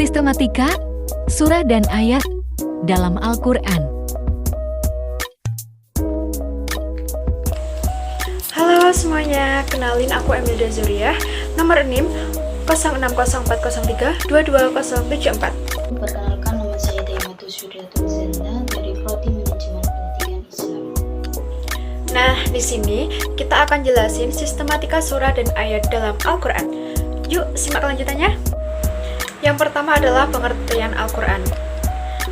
Sistematika, surah dan ayat dalam Al-Quran. Halo semuanya, kenalin aku Emilda Zuriah, nomor NIM 064003 22074. Perkenalkan, nama saya Daymatul Sudiatul Zenda dari Prodi Manajemen Pendidikan Islam. Nah, di sini kita akan jelasin sistematika surah dan ayat dalam Al-Quran. Yuk, simak kelanjutannya. Yang pertama adalah pengertian Al-Quran.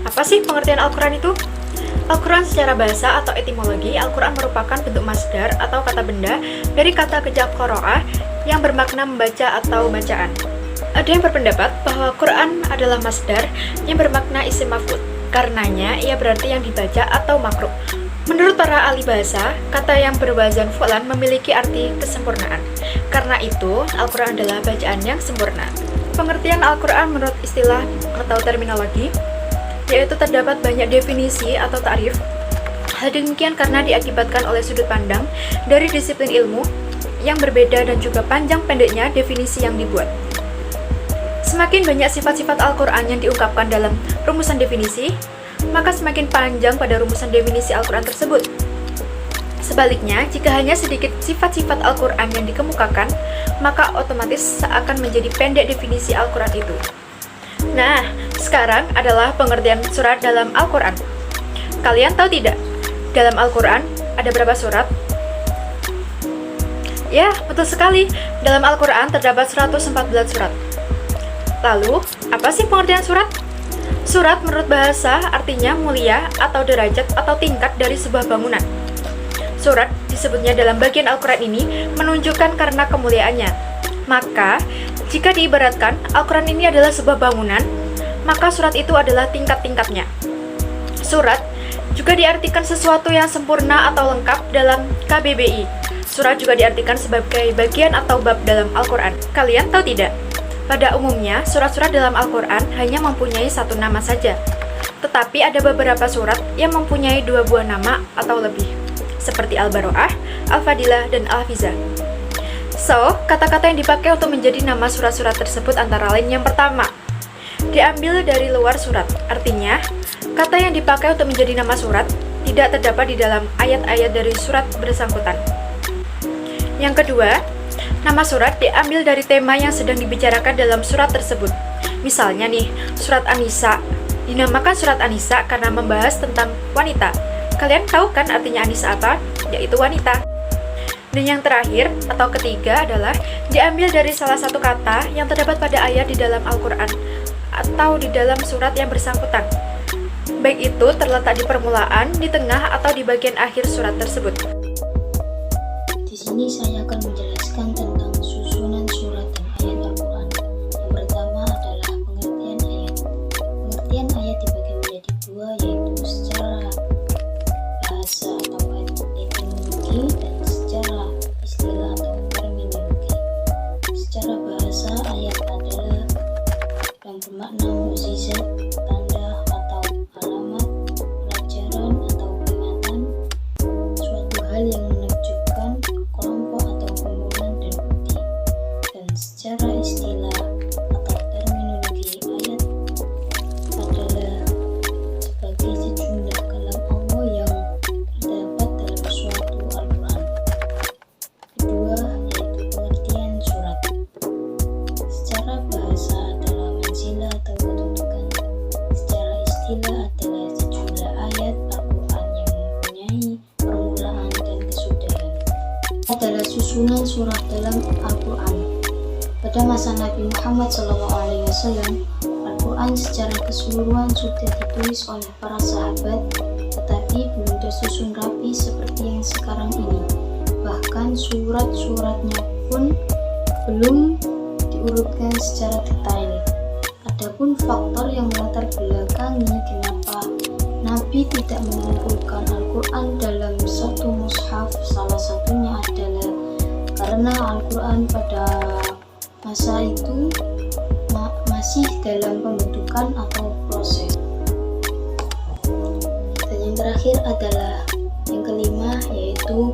Apa sih pengertian Al-Quran itu? Al-Quran secara bahasa atau etimologi, Al-Quran merupakan bentuk masdar atau kata benda dari kata kejap qoro'ah yang bermakna membaca atau bacaan. Ada yang berpendapat bahwa Quran adalah masdar yang bermakna isim maf'ul. Karenanya, ia berarti yang dibaca atau makruh. Menurut para ahli bahasa, kata yang berwazan fu'lan memiliki arti kesempurnaan. Karena itu, Al-Quran adalah bacaan yang sempurna. Pengertian Al-Quran menurut istilah atau terminologi, yaitu terdapat banyak definisi atau ta'rif. Hal demikian karena diakibatkan oleh sudut pandang dari disiplin ilmu yang berbeda dan juga panjang pendeknya definisi yang dibuat. Semakin banyak sifat-sifat Al-Quran yang diungkapkan dalam rumusan definisi, maka semakin panjang pada rumusan definisi Al-Quran tersebut. Sebaliknya, jika hanya sedikit sifat-sifat Al-Quran yang dikemukakan, maka otomatis akan menjadi pendek definisi Al-Quran itu. Nah, sekarang adalah pengertian surat dalam Al-Quran. Kalian tahu tidak? Dalam Al-Quran ada berapa surat? Ya, betul sekali. Dalam Al-Quran terdapat 114 surat. Lalu, apa sih pengertian surat? Surat menurut bahasa artinya mulia atau derajat atau tingkat dari sebuah bangunan. Surat disebutnya dalam bagian Al-Quran ini menunjukkan karena kemuliaannya. Maka, jika diibaratkan Al-Quran ini adalah sebuah bangunan, maka surat itu adalah tingkat-tingkatnya. Surat juga diartikan sesuatu yang sempurna atau lengkap dalam KBBI. Surat juga diartikan sebagai bagian atau bab dalam Al-Quran. Kalian tahu tidak? Pada umumnya, surat-surat dalam Al-Quran hanya mempunyai satu nama saja. Tetapi ada beberapa surat yang mempunyai dua buah nama atau lebih, seperti Al-Baro'ah, Al-Fadilah, dan Al-Hafizah. So, kata-kata yang dipakai untuk menjadi nama surat-surat tersebut antara lain yang pertama, diambil dari luar surat. Artinya, kata yang dipakai untuk menjadi nama surat tidak terdapat di dalam ayat-ayat dari surat bersangkutan. Yang kedua, nama surat diambil dari tema yang sedang dibicarakan dalam surat tersebut. Misalnya nih, surat An-Nisa dinamakan surat An-Nisa karena membahas tentang wanita. Kalian tahu kan artinya An-Nisa apa? Yaitu wanita. Dan yang terakhir atau ketiga adalah diambil dari salah satu kata yang terdapat pada ayat di dalam Al-Quran atau di dalam surat yang bersangkutan. Baik itu terletak di permulaan, di tengah, atau di bagian akhir surat tersebut. Di sini saya akan menjelaskan tentang susunan surat dan ayat Al-Quran. Yang pertama adalah pengertian ayat. Pengertian ayat dibagi menjadi dua, yaitu secara bahasa atau etimologi dan secara istilah atau terminologi. Secara bahasa, ayat adalah yang bermakna mukjizat, tanda atau alamat, pelajaran atau peringatan, suatu hal yang menunjukkan kelompok atau kumpulan dan bukti. Dan secara istilah atau terminologi, ayat adalah sebagai sejumlah kalam Allah yang terdapat dalam suatu Al-Quran. Kedua, yaitu pengertian surat. Secara bahasa adalah manzilah atau kedudukan. Secara istilah adalah sejumlah ayat Al-Quran yang mempunyai permulaan dan kesudahan. Adalah susunan surat dalam Al-Quran. Pada masa Nabi Muhammad SAW, Al-Quran secara keseluruhan sudah ditulis oleh para sahabat, tetapi belum tersusun rapi seperti yang sekarang ini. Bahkan surat-suratnya pun belum diurutkan secara detail. Adapun faktor yang melatar belakangi kenapa Nabi tidak mengumpulkan Al-Quran dalam satu mushaf, salah satunya adalah karena Al-Quran pada masa itu masih dalam pembentukan atau proses. Dan yang terakhir adalah yang kelima, yaitu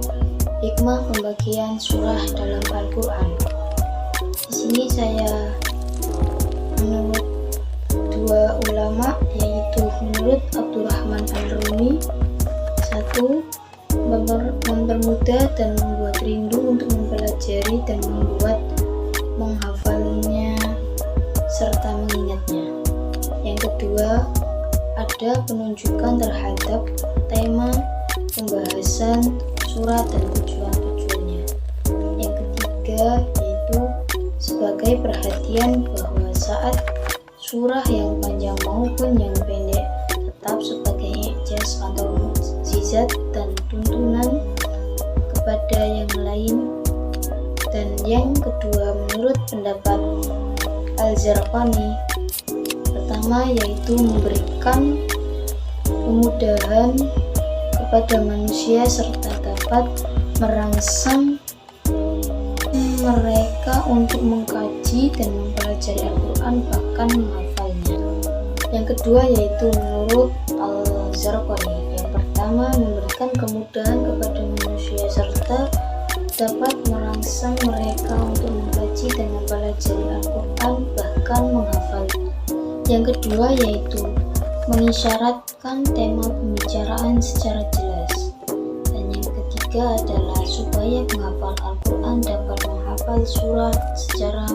hikmah pembagian surah dalam Al-Quran. Di sini saya menurut mengingatnya. Yang kedua, ada penunjukan terhadap tema, pembahasan surat dan tujuan-tujuannya. Yang ketiga, yaitu sebagai perhatian bahwa saat surah yang panjang maupun yang pendek tetap sebagai i'jaz atau mukjizat dan tuntunan kepada yang lain. Dan yang kedua, menurut pendapat Al-Zarqani, pertama yaitu memberikan kemudahan kepada manusia serta dapat merangsang mereka untuk mengkaji dan mempelajari Al-Quran bahkan menghafalnya. Yang kedua yaitu menurut Al-Zarqani, yang pertama memberikan kemudahan kepada manusia serta dapat merangsang mereka untuk mengkaji dan mempelajari Al-Quran bahkan menghafalnya. Yang kedua yaitu mengisyaratkan tema pembicaraan secara jelas. Dan yang ketiga adalah supaya penghafal Al-Quran dapat menghafal surah secara